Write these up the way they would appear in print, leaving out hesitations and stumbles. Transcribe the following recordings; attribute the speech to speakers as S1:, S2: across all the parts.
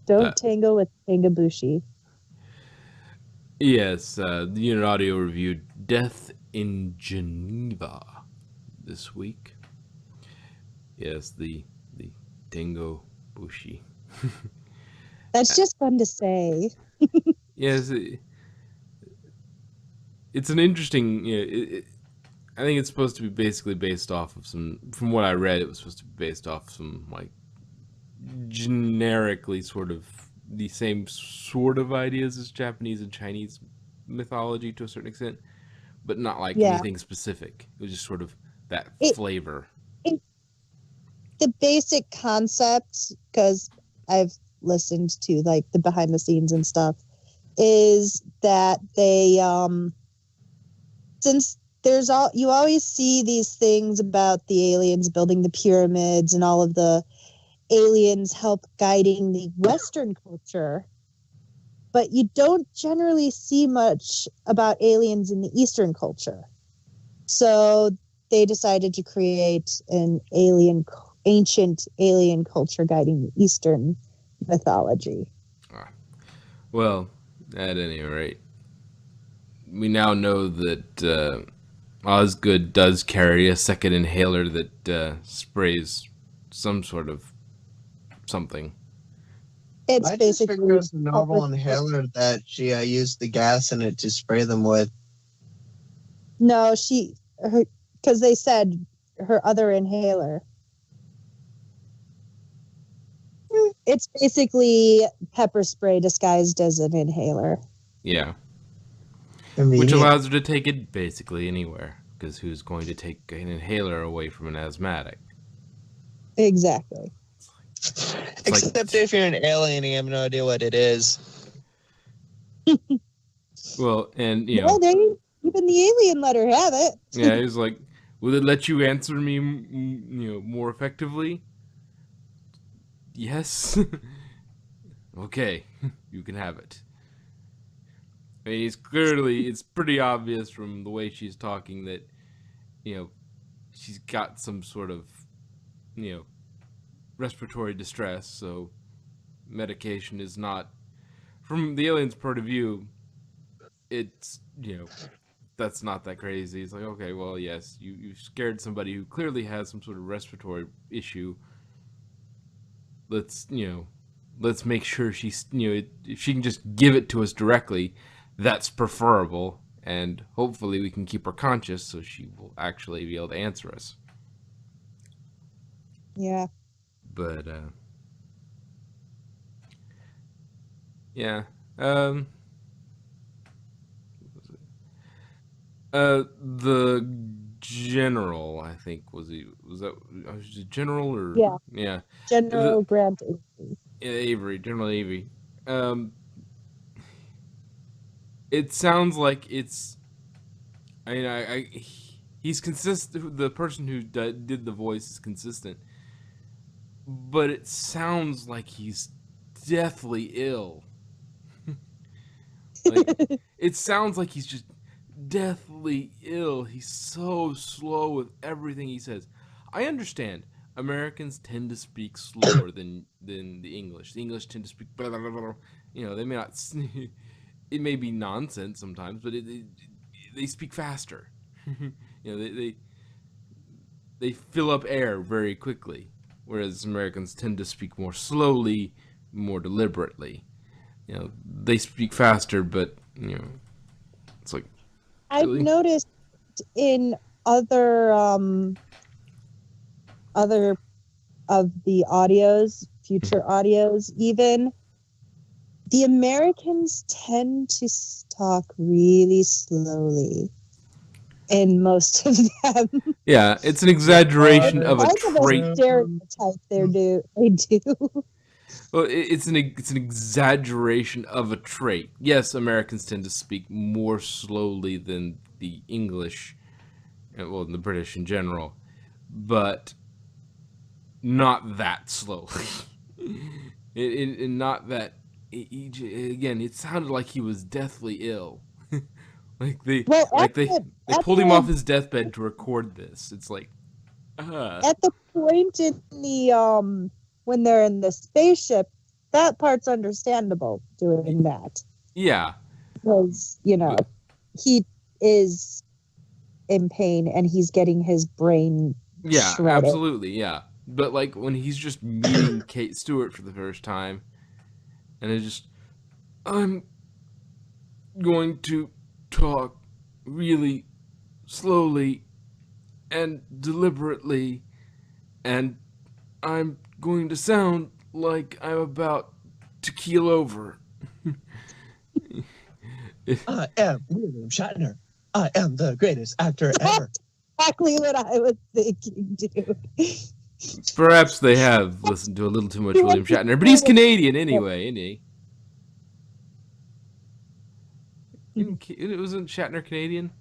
S1: Don't tango with Tangabushi.
S2: Yes, the Unit Audio reviewed Death in Geneva this week. Yes, the Tango Bushi.
S1: That's just fun to say.
S2: Yes, it's an interesting. I think it's supposed to be basically based off of some. From what I read, it was supposed to be based off some like generically sort of the same sort of ideas as Japanese and Chinese mythology to a certain extent, but not like
S1: Yeah.
S2: anything specific. It was just sort of that
S1: It,
S2: flavor.
S1: it the basic concept, because I've listened to like the behind the scenes and stuff, is that they since there's all you always see these things about the aliens building the pyramids and all of the aliens help guiding the Western culture, but you don't generally see much about aliens in the Eastern culture. So they decided to create an ancient alien culture guiding the Eastern mythology.
S2: Ah, well, at any rate, we now know that Osgood does carry a second inhaler that sprays some sort of something.
S1: It's
S3: I just figured it
S1: basically
S3: was a normal inhaler that she used the gas in it to spray them with.
S1: no, because they said her other inhaler. It's basically pepper spray disguised as an inhaler.
S2: Yeah. Which
S3: Convenient.
S2: allows her to take it basically anywhere. Because who's going to take an inhaler away from an asthmatic?
S1: Exactly.
S3: Except if you're an alien and you have no idea what it is.
S2: Well, and you know,
S1: even the alien let her have it.
S2: yeah, he's like, will it let you answer me, more effectively? Yes. Okay, you can have it. I mean, it's pretty obvious from the way she's talking that, she's got some sort of, respiratory distress, so medication is not, from the alien's point of view, it's, that's not that crazy. It's like, okay, well, yes, you scared somebody who clearly has some sort of respiratory issue. Let's, let's make sure she's, if she can just give it to us directly, that's preferable. And hopefully we can keep her conscious so she will actually be able to answer us.
S1: Yeah.
S2: But, yeah. Um, the general, I think, was it general or
S1: Yeah.
S2: The,
S1: General Grant.
S2: Avery, General Avery. Um, it sounds like it's. I mean, he's consistent. The person who did the voice is consistent, but it sounds like he's deathly ill. Like it sounds like he's just deathly ill. He's so slow with everything he says. I understand. Americans tend to speak slower than the English. The English tend to speak blah, blah, blah, blah. They may not. It may be nonsense sometimes, but they speak faster. They fill up air very quickly, whereas Americans tend to speak more slowly, more deliberately. They speak faster, but it's like
S1: I've
S2: really?
S1: noticed in other of the audios, future audios, even the Americans tend to talk really slowly in most of them.
S2: Yeah, it's an exaggeration of a trait.
S1: A stereotype they do.
S2: Well, it's an exaggeration of a trait. Yes, Americans tend to speak more slowly than the English, well, the British in general, but not that slowly. Not that. Again, it sounded like he was deathly ill. They pulled him off his deathbed to record this. It's like,
S1: at the point in the when they're in the spaceship, that part's understandable doing that.
S2: Yeah.
S1: Because, you know,
S2: But,
S1: he is in pain and he's getting his brain
S2: yeah,
S1: shredded.
S2: absolutely, yeah. But like when he's just meeting Kate Stewart for the first time, and it's just, I'm going to talk really slowly and deliberately, and I'm going to sound like I'm about to keel over.
S3: I am William Shatner. I am the greatest actor ever.
S1: Exactly what I was thinking, dude.
S2: Perhaps they have listened to a little too much William Shatner, but he's Canadian anyway, isn't he? It wasn't Shatner Canadian?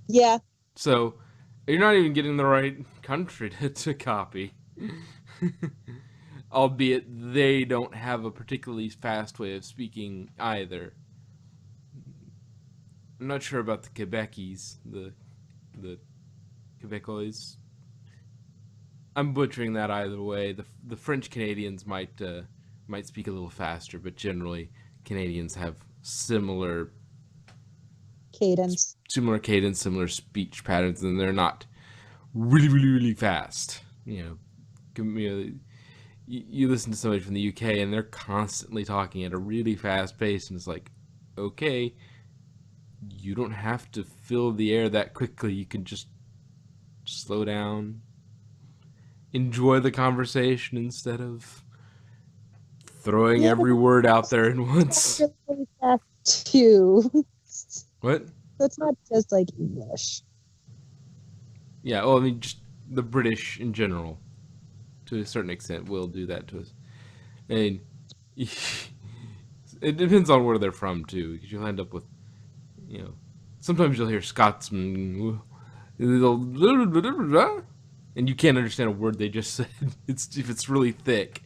S1: Yeah.
S2: So you're not even getting the right country to copy. Albeit they don't have a particularly fast way of speaking either. I'm not sure about the Quebecies, the Quebecois. I'm butchering that either way. The French Canadians might speak a little faster, but generally Canadians have similar
S1: Cadence.
S2: similar speech patterns, and they're not really fast. You know, you listen to somebody from the UK, and they're constantly talking at a really fast pace, and it's like, okay, you don't have to fill the air that quickly. You can just slow down, enjoy the conversation instead of throwing every word out there at once.
S1: Really fast too.
S2: What?
S1: That's not just like English.
S2: Yeah, well, I mean, just the British in general, to a certain extent, will do that to us. And it depends on where they're from, too, because you'll end up with, sometimes you'll hear Scotsmen, and you can't understand a word they just said. If it's really thick,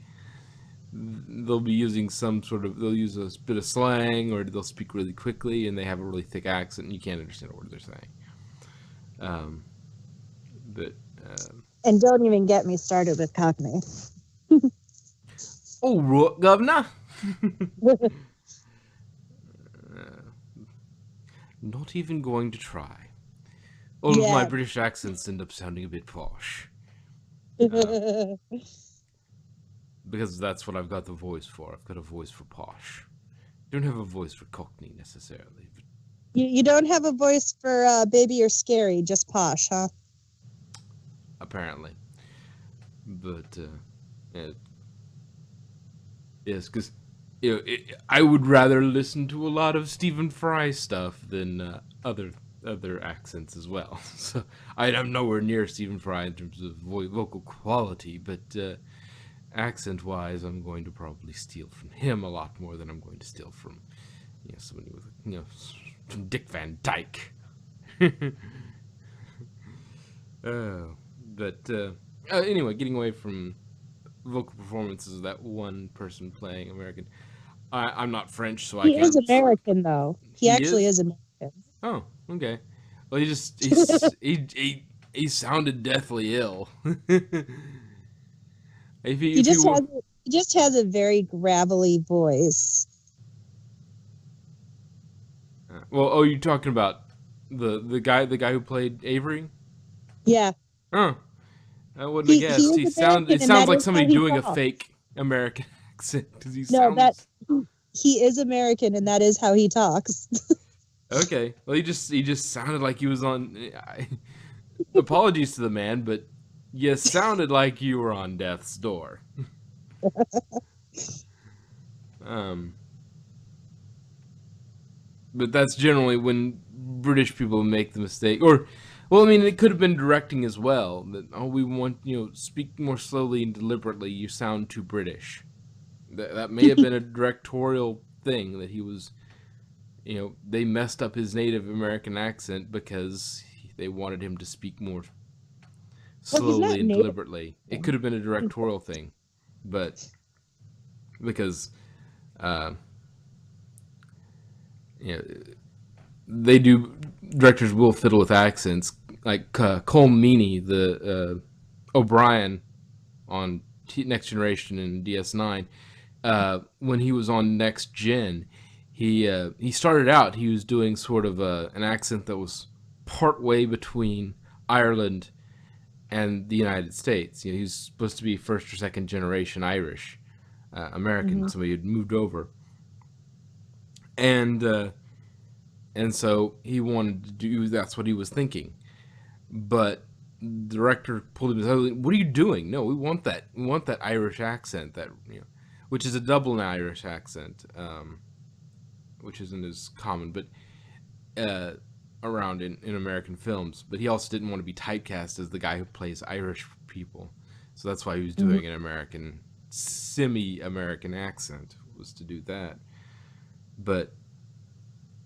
S2: they'll be using they'll use a bit of slang, or they'll speak really quickly, and they have a really thick accent, and you can't understand a word they're saying.
S1: And don't even get me started with Cockney.
S2: Oh, right, governor. Not even going to try. All of my British accents end up sounding a bit posh. Because that's what I've got the voice for. I've got a voice for posh. I don't have a voice for Cockney necessarily. But...
S1: You don't have a voice for baby or scary, just posh, huh?
S2: Apparently. But, yes, because I would rather listen to a lot of Stephen Fry stuff than other accents as well. So I'm nowhere near Stephen Fry in terms of vocal quality, but accent-wise, I'm going to probably steal from him a lot more than I'm going to steal from somebody with from Dick Van Dyke. But anyway, getting away from vocal performances of that one person playing American. I'm not French, so I can't.
S1: He is American, though. He actually is American.
S2: Oh, okay. Well, he sounded deathly ill.
S1: He just has a very gravelly voice.
S2: Well, you're talking about the guy who played Avery?
S1: Yeah.
S2: Oh, I wouldn't have guessed. It sounds like somebody doing a fake American accent because
S1: he is American, and that is how he talks.
S2: Okay, well, he just sounded like he was on. Apologies to the man, but you sounded like you were on death's door. But that's generally when British people make the mistake, or, well, I mean, it could have been directing as well. That we want speak more slowly and deliberately. You sound too British. That may have been a directorial thing that he was. They messed up his native American accent because they wanted him to speak more slowly and deliberately. It could have been a directorial thing, but because directors will fiddle with accents. Like Cole Meany, the O'Brien on Next Generation and DS9, when he was on Next Gen, he started out, he was doing sort of an accent that was part way between Ireland and the United States. You know, he was supposed to be first or second generation Irish American,
S1: Mhm.
S2: somebody had moved over, and uh, and so he wanted to do. That's what he was thinking, but the director pulled him aside. What are you doing? No, we want that. We want that Irish accent. That, you know, which is a double Irish accent, which isn't as common, but uh, around in American films. But he also didn't want to be typecast as the guy who plays Irish people, so that's why he was
S1: Mhm.
S2: doing an American, semi-American accent, was to do that. But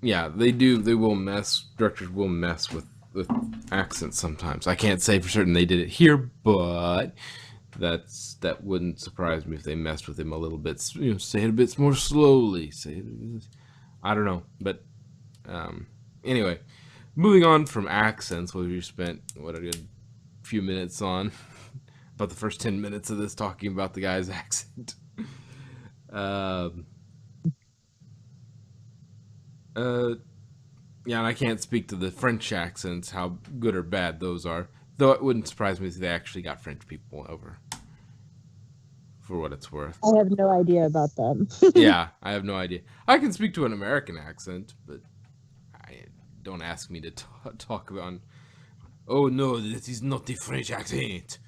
S2: yeah, they do. They will mess. Directors will mess with accents sometimes. I can't say for certain they did it here, but that wouldn't surprise me if they messed with him a little bit. You know, say it a bit more slowly. Say it, I don't know, but anyway, moving on from accents, what we spent what a good few minutes on about the first 10 minutes of this talking about the guy's accent. Um, uh, yeah, and I can't speak to the French accents, how good or bad those are. Though it wouldn't surprise me if they actually got French people over, for what it's worth.
S1: I have no idea about them.
S2: Yeah, I have no idea. I can speak to an American accent, but don't ask me to talk about. Oh no, that is not the French accent.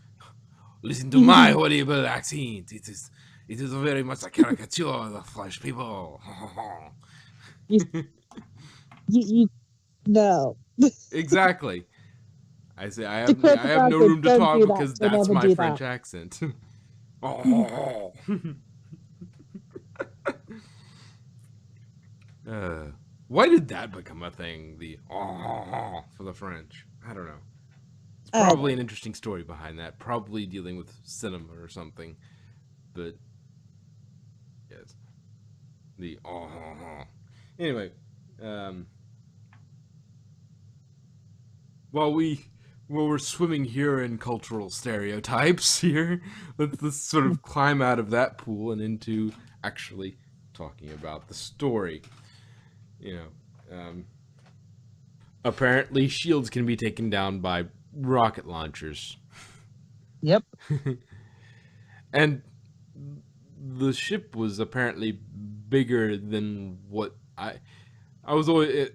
S2: Listen to my horrible accent. It is very much a caricature of the French people.
S1: you, you no.
S2: Exactly. I say
S1: To quote
S2: I
S1: the
S2: have no
S1: Broncos,
S2: room to
S1: don't
S2: talk
S1: do that.
S2: because
S1: Don't
S2: that's
S1: ever
S2: my
S1: do
S2: French
S1: that.
S2: accent. uh, why did that become a thing? The for the French. I don't know. It's probably an interesting story behind that. Probably dealing with cinema or something. But yes, the anyway. Um, while we while we're swimming here in cultural stereotypes here, let's sort of climb out of that pool and into actually talking about the story. You know, apparently shields can be taken down by rocket launchers,
S3: Yep.
S2: and the ship was apparently bigger than what I was always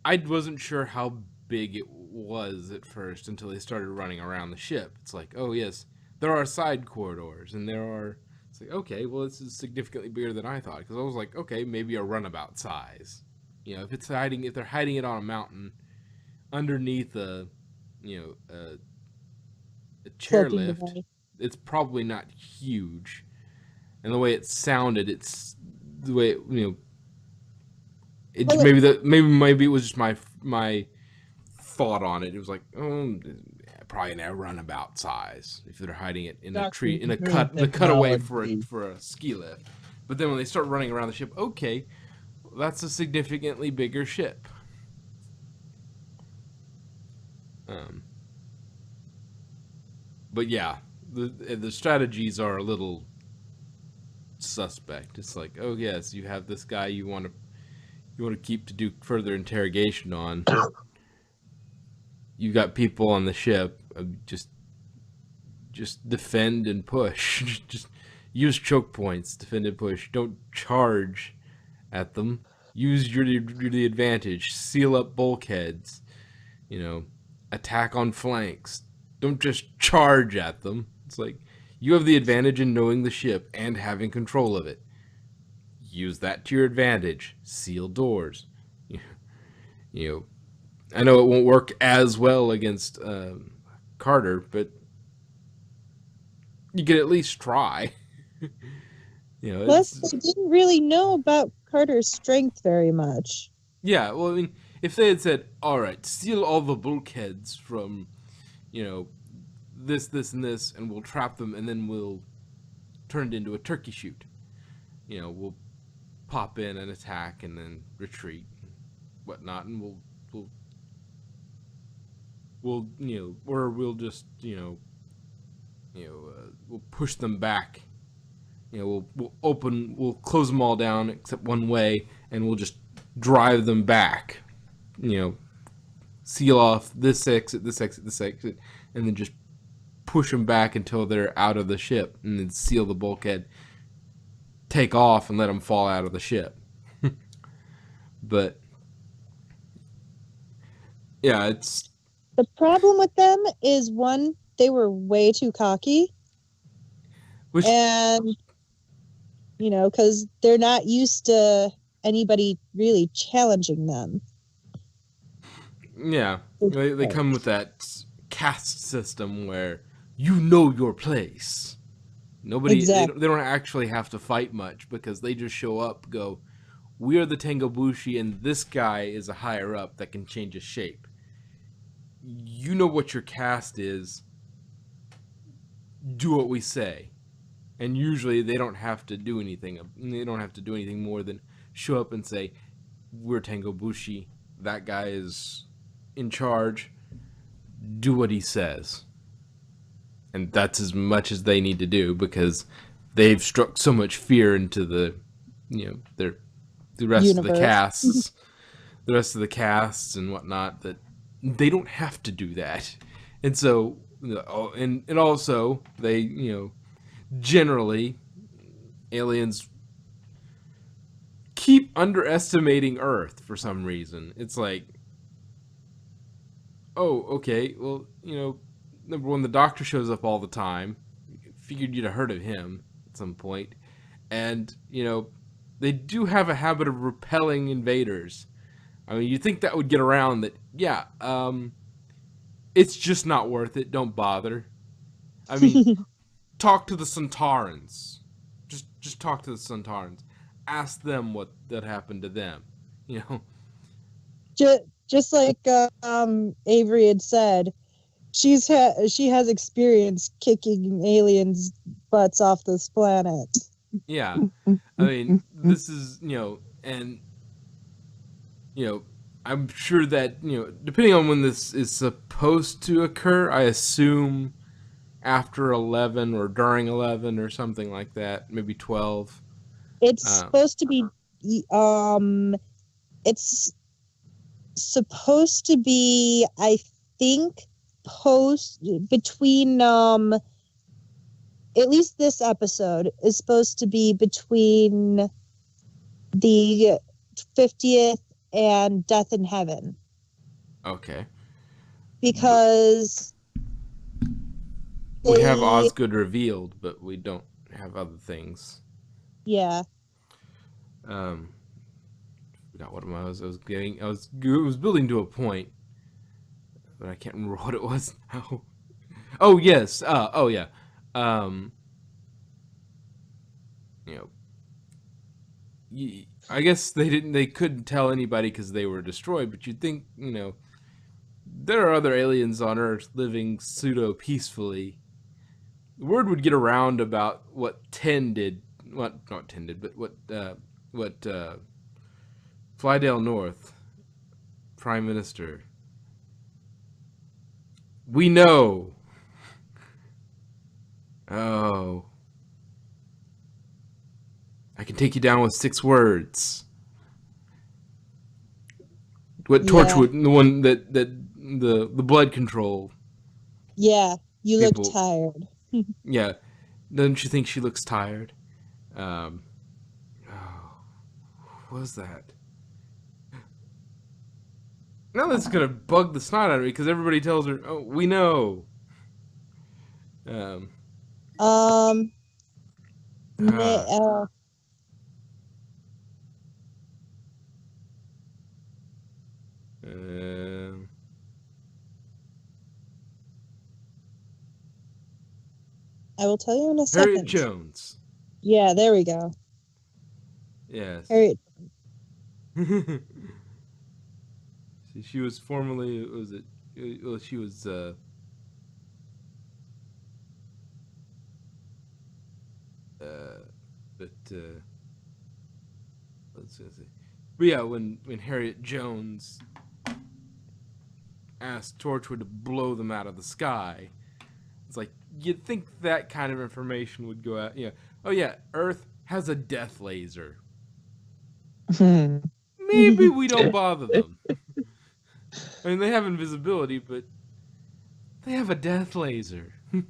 S2: I wasn't sure how big it was at first until they started running around the ship. It's like, oh yes, there are side corridors, and there are. It's like, okay, well, this is significantly bigger than I thought, because I was like, okay, maybe a runabout size. You know, if they're hiding it on a mountain underneath a
S1: Sloping
S2: chairlift,
S1: away.
S2: it's probably not huge. And the way it sounded, it's the way it
S1: Well,
S2: maybe it was just my thought on it. It was like, oh, probably a runabout size if they're hiding it in a tree, in a the cutaway
S3: Technology.
S2: for a ski lift. But then when they start running around the ship, okay, that's a significantly bigger ship. Um, but yeah, the strategies are a little suspect. It's like, oh yes, you have this guy you want to keep to do further interrogation on. You got people on the ship. Just defend and push. Just use choke points, defend and push. Don't charge at them. Use the advantage. Seal up bulkheads. You know, attack on flanks. Don't just charge at them. It's like you have the advantage in knowing the ship and having control of it. Use that to your advantage. Seal doors. You know, I know it won't work as well against Carter, but you can at least try. You know,
S1: plus,
S2: it's
S1: they didn't really know about Carter's strength very much.
S2: yeah. Well, I mean, if they had said, "All right, steal all the bulkheads from, you know, this, and this, and we'll trap them, and then we'll turn it into a turkey shoot," you know, we'll pop in and attack, and then retreat, and whatnot, and we'll or we'll just we'll push them back we'll close them all down except one way, and we'll just drive them back. Seal off this exit, this exit, this exit, and then just push them back until they're out of the ship, and then seal the bulkhead, take off, and let them fall out of the ship. But yeah, it's
S1: The problem with them is, one, they were way too cocky.
S2: which
S1: And, because they're not used to anybody really challenging them.
S2: yeah, they come with that caste system where you know your place. Nobody,
S1: Exactly.
S2: they don't actually have to fight much because they just show up, go, we are the Tengobushi, and this guy is a higher up that can change his shape. You know what your caste is. Do what we say. And usually they don't have to do anything. They don't have to do anything more than show up and say, we're Tengobushi. That guy is in charge. Do what he says. And that's as much as they need to do because they've struck so much fear into the rest of the casts, and whatnot, that they don't have to do that. And so, and also they, generally, aliens keep underestimating Earth for some reason. It's like, oh, okay, well, number one, the Doctor shows up all the time. Figured you'd have heard of him at some point. And, they do have a habit of repelling invaders. I mean, you'd think that would get around that, yeah, it's just not worth it. Don't bother. I mean, talk to the Centaurans. Just talk to the Centaurans. Ask them what that happened to them.
S1: Just like Avery had said, she has experience kicking aliens' butts off this planet.
S2: Yeah, I mean, this is and I'm sure that depending on when this is supposed to occur, I assume after 11 or during 11 or something like that, maybe 12.
S1: It's supposed to be it's supposed to be, I think, between at least this episode is supposed to be between the 50th and Death in Heaven.
S2: Okay.
S1: Because
S2: we have Osgood revealed, but we don't have other things.
S1: Yeah.
S2: Forgot what I was getting. I was building to a point, but I can't remember what it was now. Oh yes. Oh yeah. I guess they couldn't tell anybody because they were destroyed. But you'd think there are other aliens on Earth living pseudo peacefully. The word would get around about what 10 did. What not 10 did, but what Flydale North, Prime Minister. We know. Oh. I can take you down with 6 words. What Torchwood, the one that the blood control.
S1: Yeah, you
S2: people,
S1: look tired.
S2: Yeah, don't you think she looks tired? What was that? Now that's gonna bug the snot out of me because everybody tells her, "Oh, we know."
S1: I will tell you in a second.
S2: Harriet Jones.
S1: Yeah, there we go.
S2: Yes.
S1: Harriet.
S2: She was formerly, well, she was let's see. But yeah, when Harriet Jones asked Torchwood to blow them out of the sky, it's like you'd think that kind of information would go out. Oh yeah, Earth has a death laser.
S3: Hmm.
S2: Maybe we don't bother them. I mean, they have invisibility, but they have a death laser. You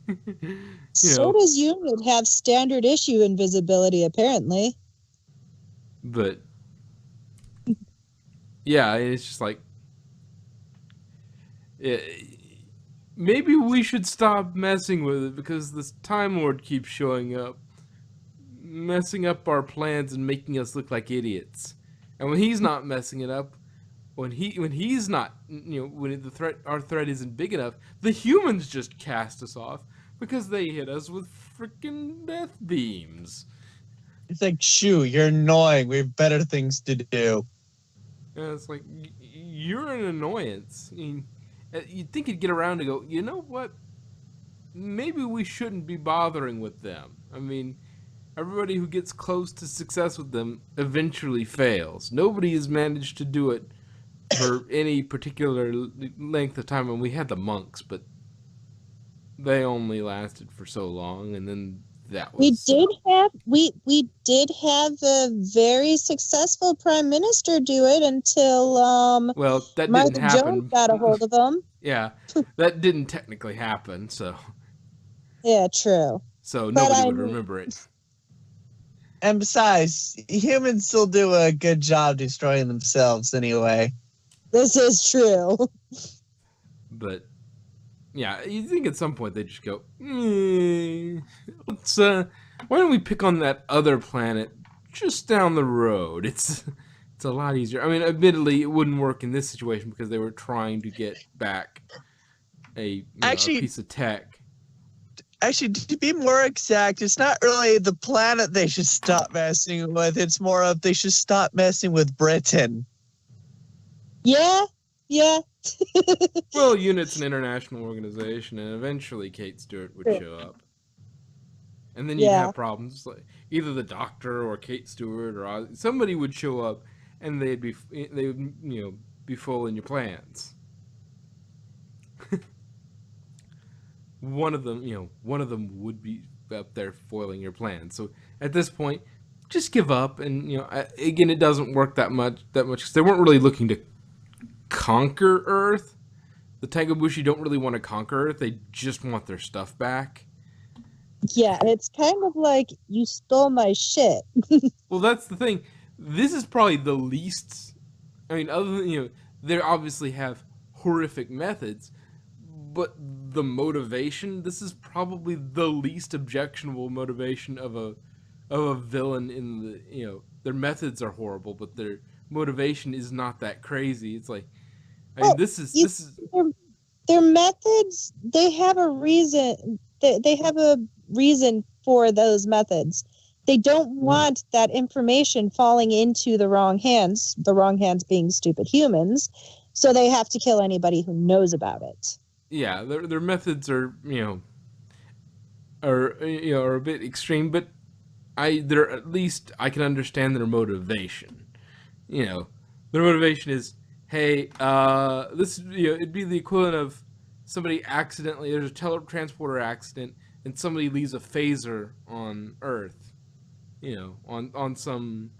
S1: So
S2: know,
S1: does Unit have standard issue invisibility, apparently.
S2: but yeah, it's just like maybe we should stop messing with it because this Time Lord keeps showing up, messing up our plans and making us look like idiots. And when he's not messing it up, when he's not, when our threat isn't big enough, the humans just cast us off because they hit us with freaking death beams.
S3: It's like, shoo, you're annoying. We have better things to do.
S2: And it's like you're an annoyance. I mean, you'd think you'd get around to go, you know what? Maybe we shouldn't be bothering with them. I mean, everybody who gets close to success with them eventually fails. Nobody has managed to do it for any particular length of time. And we had the monks, but they only lasted for so long, and then that was.
S1: We did have a very successful prime minister do it until
S2: Well, that didn't
S1: Martha Jones
S2: happen.
S1: got a hold of him.
S2: Yeah, that didn't technically happen, so
S1: Yeah, true. But
S2: nobody
S1: I
S2: would
S1: mean,
S2: remember it.
S3: And besides, humans still do a good job destroying themselves anyway.
S1: this is true.
S2: But yeah, you think at some point they just go, let's why don't we pick on that other planet just down the road? It's a lot easier. I mean, admittedly, it wouldn't work in this situation because they were trying to get back a
S3: Actually,
S2: piece of tech.
S3: Actually, to be more exact, it's not really the planet they should stop messing with. It's more of they should stop messing with Britain.
S1: Yeah.
S2: Well, UNIT's an international organization, and eventually Kate Stewart would show up. And then you'd have problems like either the Doctor or Kate Stewart or somebody would show up, and they would be full in your plans. One of them would be up there foiling your plans. So at this point, just give up. And again, it doesn't work that much because they weren't really looking to conquer Earth. The Tangobushi don't really want to conquer Earth. They just want their stuff back.
S1: Yeah, it's kind of like you stole my shit.
S2: Well, that's the thing. This is probably the least. I mean, other than they obviously have horrific methods, but the motivation. This is probably the least objectionable motivation of a villain in the their methods are horrible, but their motivation is not that crazy. It's like, I mean, this is
S1: their methods. They have a reason. They have a reason for those methods. They don't want that information falling into the wrong hands. The wrong hands being stupid humans. So they have to kill anybody who knows about it.
S2: Yeah, their methods are are a bit extreme, but at least I can understand their motivation. Their motivation is, hey, this it'd be the equivalent of somebody accidentally, there's a teletransporter accident and somebody leaves a phaser on Earth, on some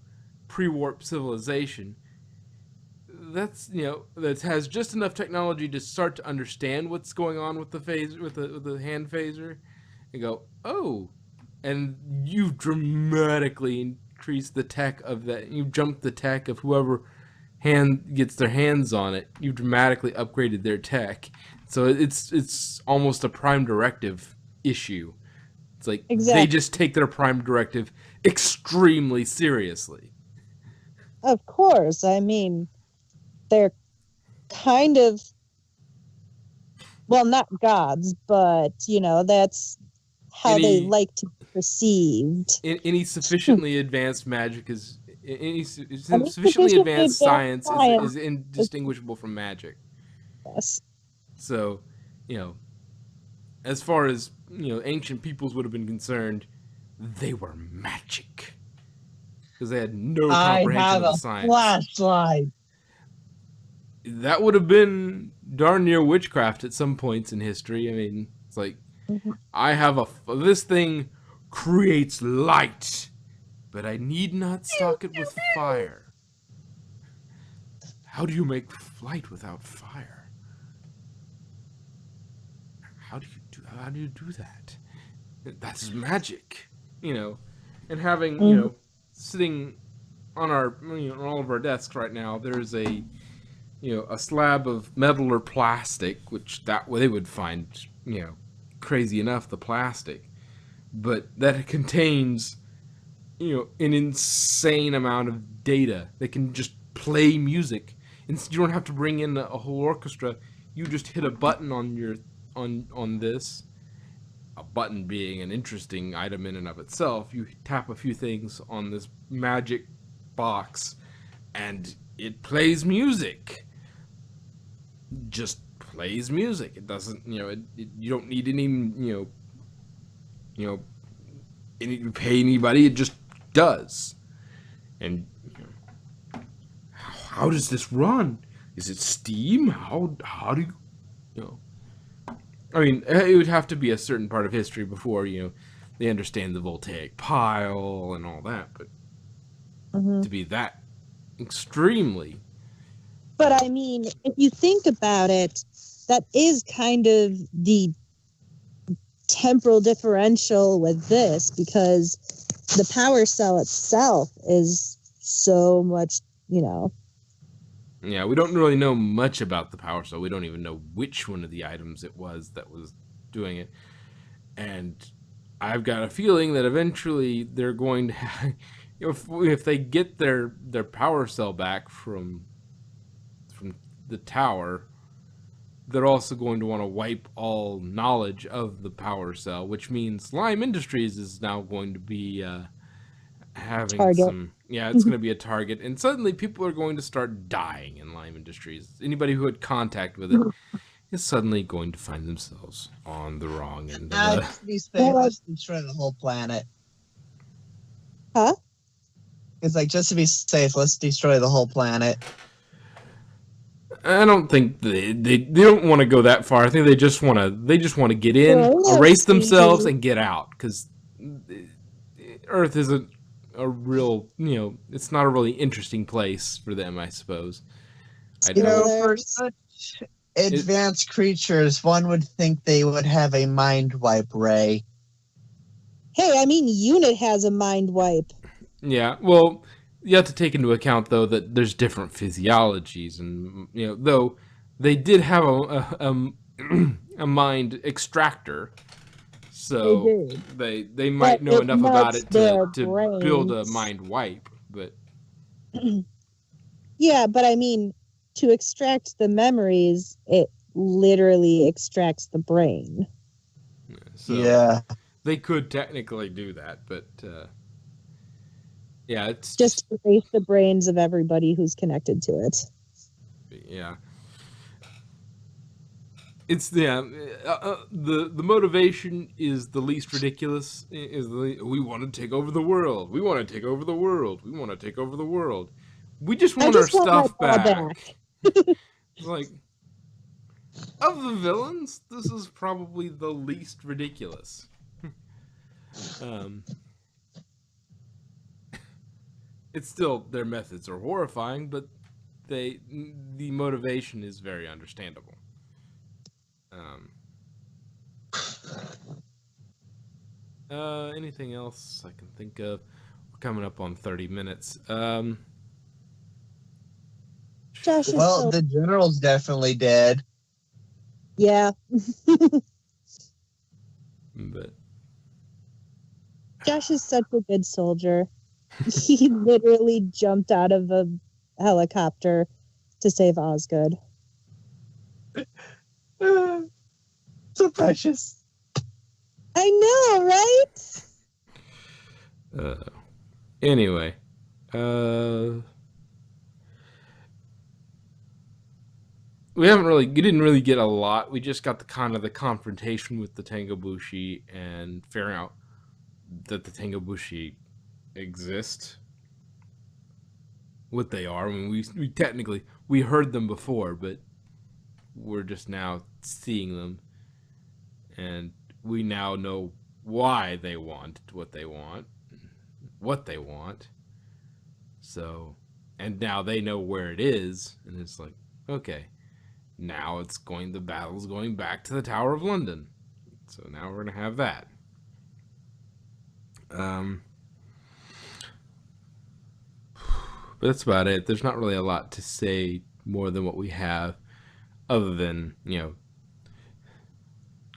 S2: pre-warp civilization. That's that has just enough technology to start to understand what's going on with the phaser, with the hand phaser, and go, oh, and you dramatically increase the tech of that. You jump the tech of whoever hand gets their hands on it. You dramatically upgraded their tech, so it's almost a prime directive issue. It's like they just take their prime directive extremely seriously.
S1: Of course, I mean, they're kind of, well, not gods, but that's how they like to be perceived.
S2: Any sufficiently advanced magic is any sufficiently advanced science is indistinguishable from magic.
S1: Yes.
S2: So, as far as ancient peoples would have been concerned, they were magic because they had no comprehension of the science.
S3: Flashlight.
S2: That would have been darn near witchcraft at some points in history. I mean, it's like I have this thing creates light, but I need not stock it with fire. How do you make light without fire? How do you do that? That's magic, you know. And having, you know, sitting on our, on all of our desks right now, there's a, a slab of metal or plastic, which that they would find, crazy enough, the plastic, but that contains, an insane amount of data that can just play music. And you don't have to bring in a whole orchestra. You just hit a button on your on this. A button being an interesting item in and of itself. You tap a few things on this magic box, and it plays music. Just plays music. It doesn't, you don't need any, pay anybody. It just does. And how does this run? Is it Steam? How do you, I mean, it would have to be a certain part of history before, they understand the voltaic pile and all that, but to be that extremely.
S1: But I mean, if you think about it, that is kind of the temporal differential with this, because the power cell itself is so much,
S2: Yeah, we don't really know much about the power cell. We don't even know which one of the items it was that was doing it. And I've got a feeling that eventually they're going to have, if they get their power cell back from the tower, they're also going to want to wipe all knowledge of the power cell, which means Lime Industries is now going to be having
S1: target.
S2: it's going to be a target, and suddenly people are going to start dying in Lime Industries. Anybody who had contact with it is suddenly going to find themselves on the wrong end of the...
S3: Just be safe, let's destroy the whole planet.
S1: Huh?
S3: It's like, just to be safe, let's destroy the whole planet.
S2: I don't think they don't want to go that far. I think they just want to get in, erase themselves, and get out, because Earth isn't a real, it's not a really interesting place for them, I suppose.
S3: For such advanced creatures, one would think they would have a mind wipe ray.
S1: Hey, I mean, Unit has a mind wipe.
S2: Yeah, well, you have to take into account, though, that there's different physiologies, and, though they did have a mind extractor, so they might know enough about it to build a mind wipe, but...
S1: Yeah, but I mean, to extract the memories, it literally extracts the brain.
S2: So
S3: yeah.
S2: They could technically do that, but... yeah, it's
S1: just erase the brains of everybody who's connected to it.
S2: Yeah, it's the motivation is the least ridiculous. We want to take over the world. We want to take over the world. We want to take over the world. We just want our stuff back. Like, of the villains, this is probably the least ridiculous. It's still, their methods are horrifying, but the motivation is very understandable. Anything else I can think of? We're coming up on 30 minutes.
S1: Josh is
S3: the general's definitely dead.
S1: Yeah.
S2: But
S1: Josh is such a good soldier. He literally jumped out of a helicopter to save Osgood.
S3: So precious.
S1: I know, right?
S2: Anyway, we didn't really get a lot. We just got the confrontation with the Tengobushi and figuring out that the Tengobushi exist, what they are. I mean, we technically heard them before, but we're just now seeing them, and we now know why they want what they want. So, and now they know where it is, and it's like, okay, now the battle's going back to the Tower of London. So now we're gonna have that. But that's about it. There's not really a lot to say more than what we have, other than,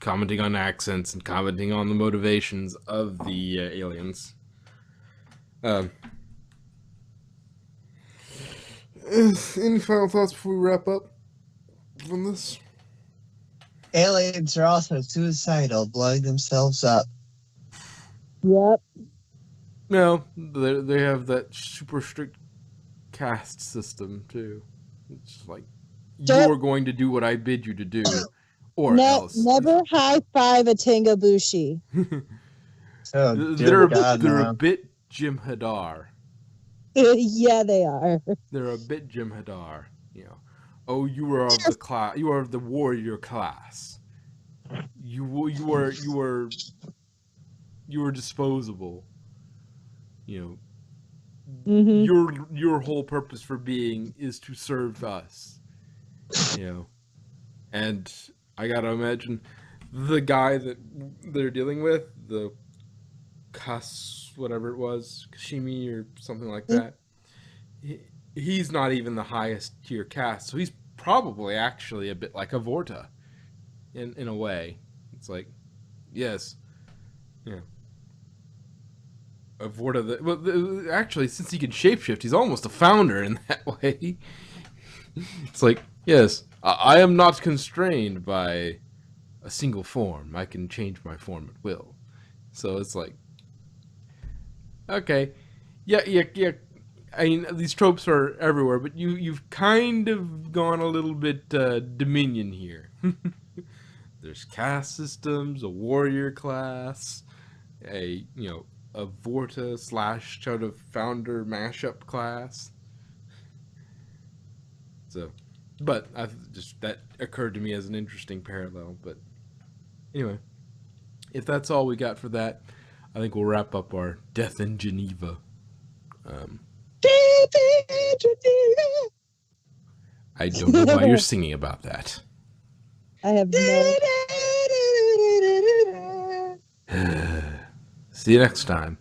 S2: commenting on accents and commenting on the motivations of the aliens. Any final thoughts before we wrap up from this?
S3: Aliens are also suicidal, blowing themselves up.
S1: Yep.
S2: No, they have that super strict caste system too. It's like, you're going to do what I bid you to do, or else.
S1: Never high five a Tangobushi.
S3: Oh,
S2: they're
S3: God,
S2: a bit Jim Hadar.
S1: Yeah, they are.
S2: They're a bit Jim Hadar. Oh, you are of the class. You are of the warrior class. You were disposable.
S1: Mm-hmm.
S2: Your whole purpose for being is to serve us. And I gotta imagine the guy that they're dealing with, the whatever it was, Kashimi or something like that. He's not even the highest tier caste, so he's probably actually a bit like a Vorta, in a way. It's like, yes, a Vorta. Actually, since he can shapeshift, he's almost a founder in that way. It's like, yes, I am not constrained by a single form. I can change my form at will. So it's like, okay, yeah. I mean, these tropes are everywhere, but you've kind of gone a little bit Dominion here. There's caste systems, a warrior class, a Vorta / sort of founder mashup class. So, but that occurred to me as an interesting parallel. But anyway, if that's all we got for that, I think we'll wrap up our Death in Geneva. I don't know why you're singing about that.
S1: I have no.
S2: See you next time.